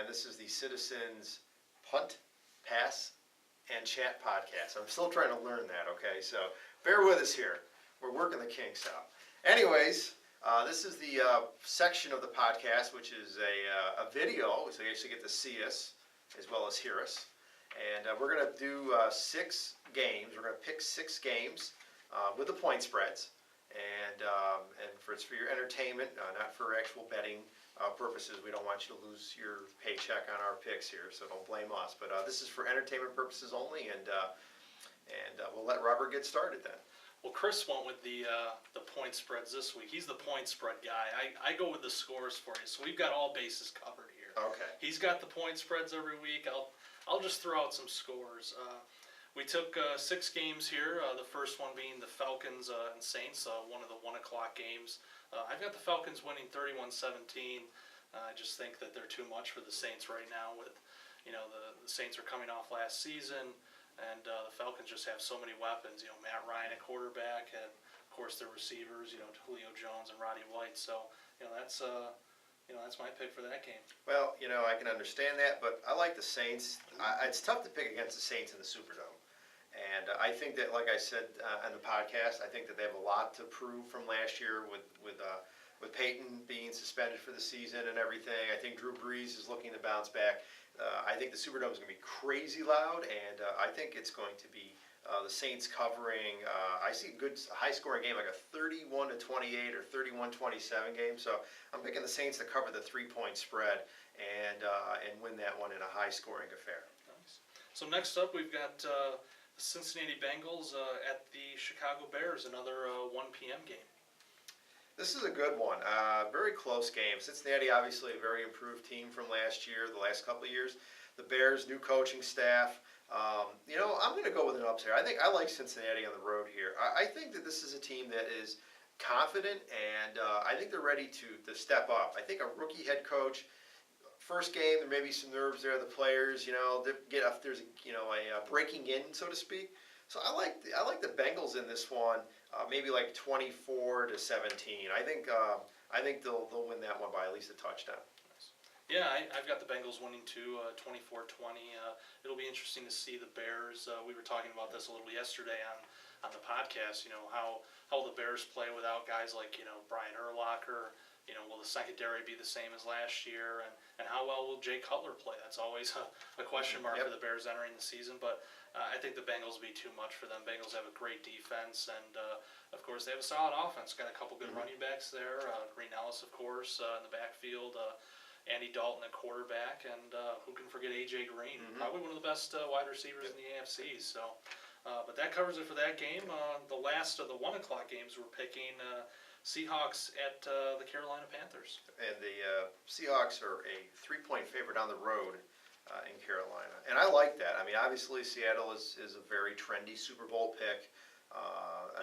and this is the Citizens Punt, Pass, and Chat podcast. I'm still trying to learn that, okay? So bear with us here. We're working the kinks out. Anyways, this is the section of the podcast, which is a video, so you actually get to see us as well as hear us. And we're going to do 6 games. We're going to pick 6 games with the point spreads. And it's for your entertainment, not for actual betting purposes. We don't want you to lose your paycheck on our picks here, so don't blame us. But this is for entertainment purposes only, and we'll let Robert get started then. Well, Chris went with the point spreads this week. He's the point spread guy. I go with the scores for you, so we've got all bases covered here. Okay. He's got the point spreads every week. I'll just throw out some scores. We took 6 games here, the first one being the Falcons and Saints, one of the 1 o'clock games. I've got the Falcons winning 31-17. I just think that they're too much for the Saints right now. With, the Saints are coming off last season, and the Falcons just have so many weapons. Matt Ryan at quarterback, and of course their receivers, Julio Jones and Roddy White. So, that's my pick for that game. Well, I can understand that, but I like the Saints. It's tough to pick against the Saints in the Superdome. And I think that, like I said on the podcast, I think that they have a lot to prove from last year with Peyton being suspended for the season and everything. I think Drew Brees is looking to bounce back. I think the Superdome is going to be crazy loud, and I think it's going to be the Saints covering. I see a good high-scoring game, like a 31-28 or 31-27 game. So I'm picking the Saints to cover the 3-point spread and win that one in a high-scoring affair. Nice. So next up, we've got the Cincinnati Bengals at the Chicago Bears, another 1 p.m. game. This is a good one. Very close game. Cincinnati, obviously, a very improved team from last year, the last couple of years. The Bears, new coaching staff. I'm going to go with an upset. I like Cincinnati on the road here. I think that this is a team that is confident, and I think they're ready to step up. I think a rookie head coach. First game, there may be some nerves there. The players, there's a breaking in, so to speak. So I like the Bengals in this one, maybe like 24-17. I think they'll win that one by at least a touchdown. Yeah, I've got the Bengals winning too, 24-20. It'll be interesting to see the Bears. We were talking about this a little yesterday on the podcast. How the Bears play without guys like Brian Urlacher. Will the secondary be the same as last year? And how well will Jay Cutler play? That's always a question mark for the Bears entering the season. But I think the Bengals will be too much for them. Bengals have a great defense, and, of course, they have a solid offense. Got a couple good running backs there. Green Ellis, of course, in the backfield. Andy Dalton at quarterback. And who can forget A.J. Green? Probably one of the best wide receivers in the AFC. So, but that covers it for that game. The last of the 1 o'clock games we're picking Seahawks at the Carolina Panthers. And the Seahawks are a 3-point favorite on the road in Carolina. And I like that. I mean, obviously Seattle is a very trendy Super Bowl pick.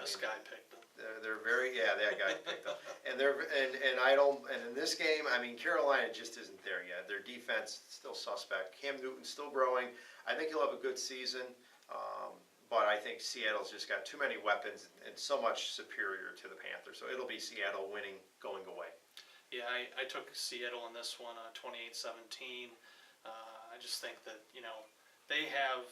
This guy picked them. They're very, that guy picked them. And in this game, I mean, Carolina just isn't there yet. Their defense still suspect. Cam Newton's still growing. I think he'll have a good season. But I think Seattle's just got too many weapons and so much superior to the Panthers. So it'll be Seattle winning, going away. Yeah, I took Seattle in this one, 28-17. I just think that, they have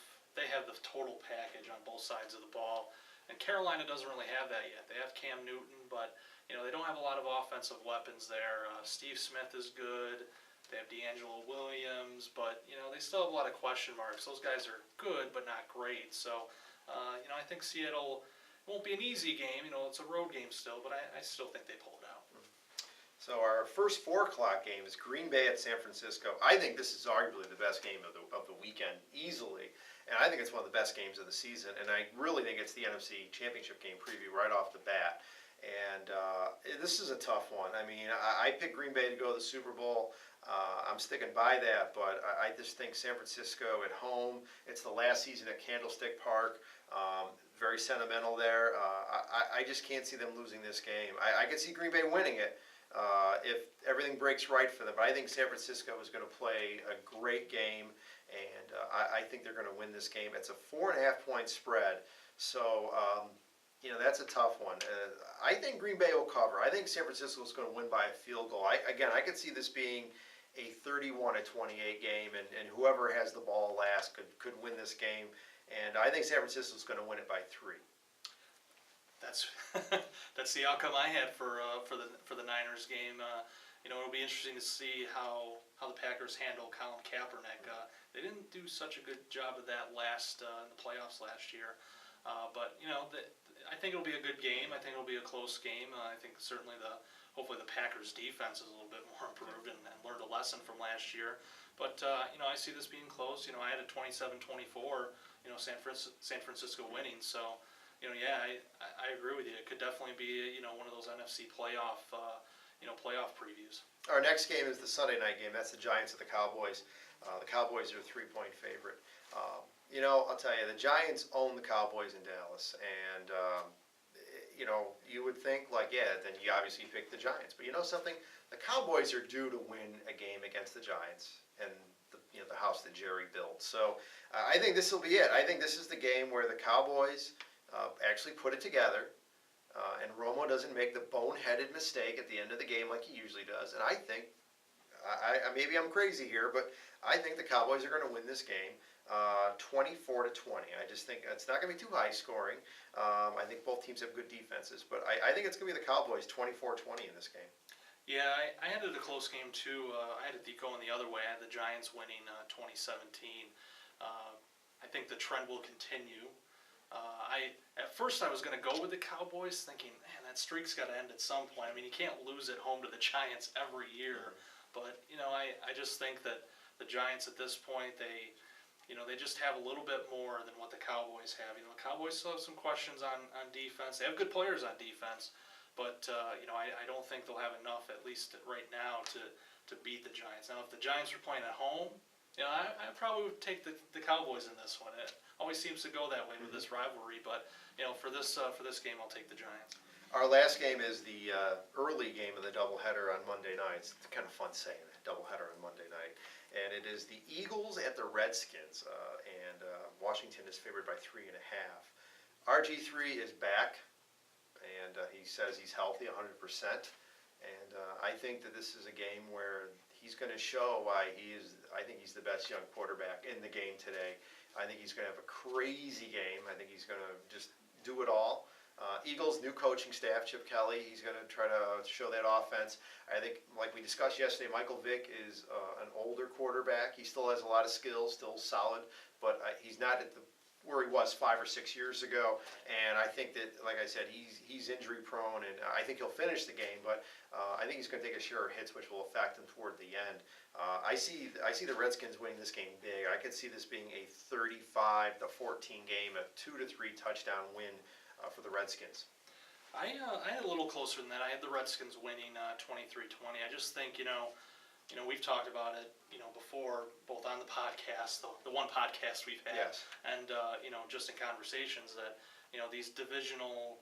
the total package on both sides of the ball. And Carolina doesn't really have that yet. They have Cam Newton, but, they don't have a lot of offensive weapons there. Steve Smith is good. They have D'Angelo Williams, but, they still have a lot of question marks. Those guys are good, but not great. So, I think Seattle won't be an easy game. It's a road game still, but I still think they pull it out. So our first 4 o'clock game is Green Bay at San Francisco. I think this is arguably the best game of the weekend, easily. And I think it's one of the best games of the season. And I really think it's the NFC Championship game preview right off the bat. And this is a tough one. I mean, I picked Green Bay to go to the Super Bowl. I'm sticking by that, but I just think San Francisco at home, it's the last season at Candlestick Park. Very sentimental there. I just can't see them losing this game. I can see Green Bay winning it if everything breaks right for them. But I think San Francisco is going to play a great game, and I think they're going to win this game. It's a 4.5-point spread, so that's a tough one. I think Green Bay will cover. I think San Francisco is going to win by a field goal. I could see this being a 31-28 game, and whoever has the ball last could win this game. And I think San Francisco's going to win it by 3. That's that's the outcome I had for the Niners game. It'll be interesting to see how the Packers handle Colin Kaepernick. They didn't do such a good job of that in the playoffs last year. But I think it'll be a good game. I think it'll be a close game. I think certainly hopefully the Packers defense is a little bit more improved and learned a lesson from last year. But I see this being close. I had a 27-24. San Francisco winning. So. I agree with you. It could definitely be, one of those NFC playoff previews. Our next game is the Sunday night game. That's the Giants at the Cowboys. The Cowboys are a 3-point favorite. I'll tell you, the Giants own the Cowboys in Dallas, and you would think then you obviously pick the Giants. But you know something? The Cowboys are due to win a game against the Giants, and the house that Jerry built. So I think this will be it. I think this is the game where the Cowboys actually put it together, and Romo doesn't make the boneheaded mistake at the end of the game like he usually does. And I think, maybe I'm crazy here, but I think the Cowboys are going to win this game 24-20. I just think it's not going to be too high scoring. I think both teams have good defenses, but I think it's going to be the Cowboys 24-20 in this game. Yeah, I had it a close game too. I had it going the other way. I had the Giants winning 2017. I think the trend will continue. At first I was going to go with the Cowboys, thinking, man, that streak's got to end at some point. I mean, you can't lose at home to the Giants every year. But I just think that the Giants at this point, they just have a little bit more than what the Cowboys have. The Cowboys still have some questions on defense. They have good players on defense, but I don't think they'll have enough, at least right now, to beat the Giants. Now, if the Giants were playing at home, I probably would take the Cowboys in this one. It always seems to go that way with this rivalry, but for this game, I'll take the Giants. Our last game is the early game of the doubleheader on Monday night. It's kind of fun saying it, doubleheader on Monday night, and it is the Eagles at the Redskins, and Washington is favored by 3.5. RG3 is back, and he says he's healthy 100%, and I think that this is a game where he's going to show why I think he's the best young quarterback in the game today. I think he's going to have a crazy game. I think he's going to just do it all. Eagles, new coaching staff, Chip Kelly, he's going to try to show that offense. I think, like we discussed yesterday, Michael Vick is an older quarterback. He still has a lot of skills, still solid, but he's not at where he was 5 or 6 years ago. And I think that, like I said, he's injury prone, and I think he'll finish the game, but I think he's going to take a share of hits, which will affect him toward the end. I see the Redskins winning this game big. I could see this being a 35-14 game, a 2-3 touchdown win for the Redskins. I had a little closer than that. I had the Redskins winning 23-20. I just think, we've talked about it, before, both on the podcast, the one podcast we've had, yes, and just in conversations that, these divisional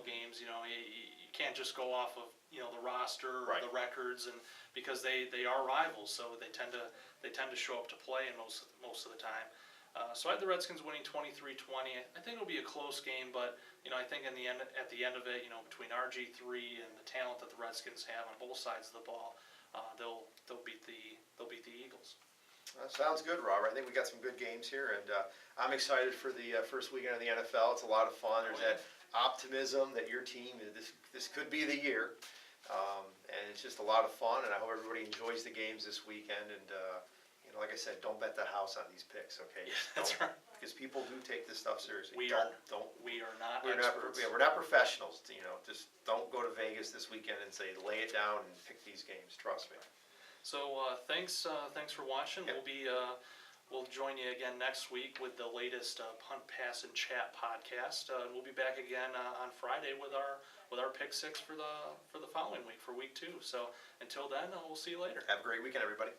games, you can't just go off of the roster or right, the records, and because they are rivals, so they tend to show up to play in most of the time. So I had the Redskins winning 23-20. I think it'll be a close game, but I think at the end of it, between RG3 and the talent that the Redskins have on both sides of the ball, they'll beat the Eagles. Sounds good, Robert. I think we got some good games here, and I'm excited for the first weekend of the NFL. It's a lot of fun. There's that optimism that your team, this could be the year, and it's just a lot of fun. And I hope everybody enjoys the games this weekend. And like I said, don't bet the house on these picks, okay? That's right. Because people do take this stuff seriously. We are not experts. We're not professionals. Just don't go to Vegas this weekend and say lay it down and pick these games. Trust me. So thanks for watching. Yep. We'll join you again next week with the latest Punt, Pass, and Chat podcast. We'll be back again on Friday with our pick six for the following week, for week 2. So until then, we'll see you later. Have a great weekend, everybody.